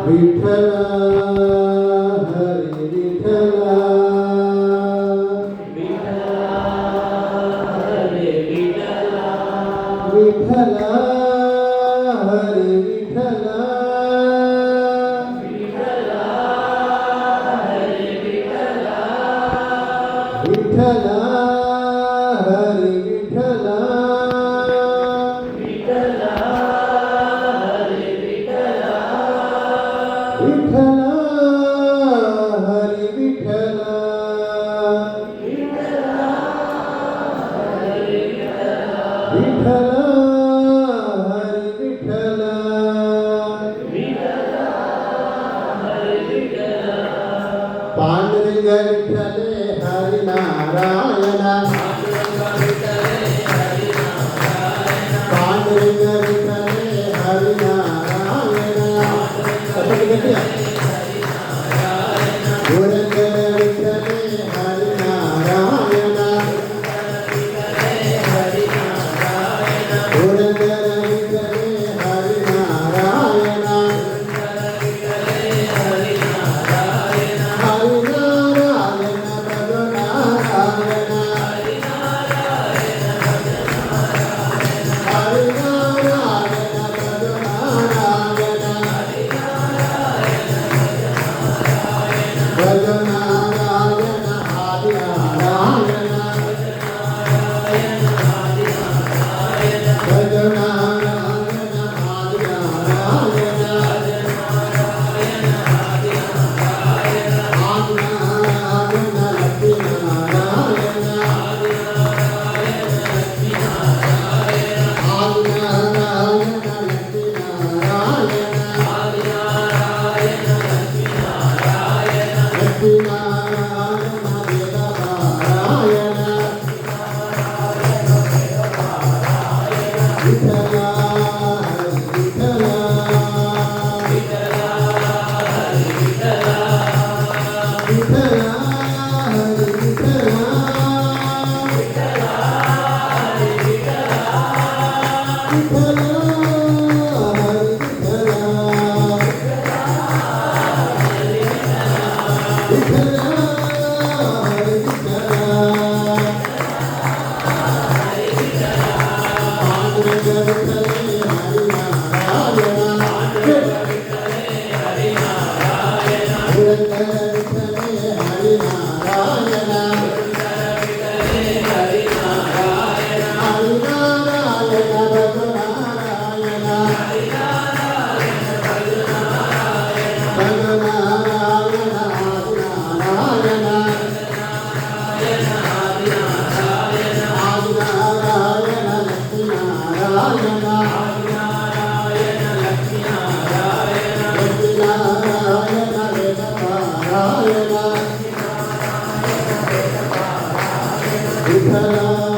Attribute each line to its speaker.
Speaker 1: विठ्ठल हरी विठ्ठल विठ्ठल हरी विठ्ठल विठ्ठल हरी विठ्ठल विठ्ठल हरी विठ्ठल विठ्ठल हरी विठ्ठल पांडुरंग विठ्ठले हरी नारायण पांडुरंग विठ्ठले हरी नारायण पुरंदर विठ्ठले हरी नारायण पुरंदर विठ्ठले हरी नारायण हरि नारायण प्रभु नारायण हरि नारायण प्रभु नारायण भज नारायण आदि नारायण भज नारायण आदि नारायण आदि नारायण लक्ष्मी नारायण आदि नारायण लक्ष्मी नारायण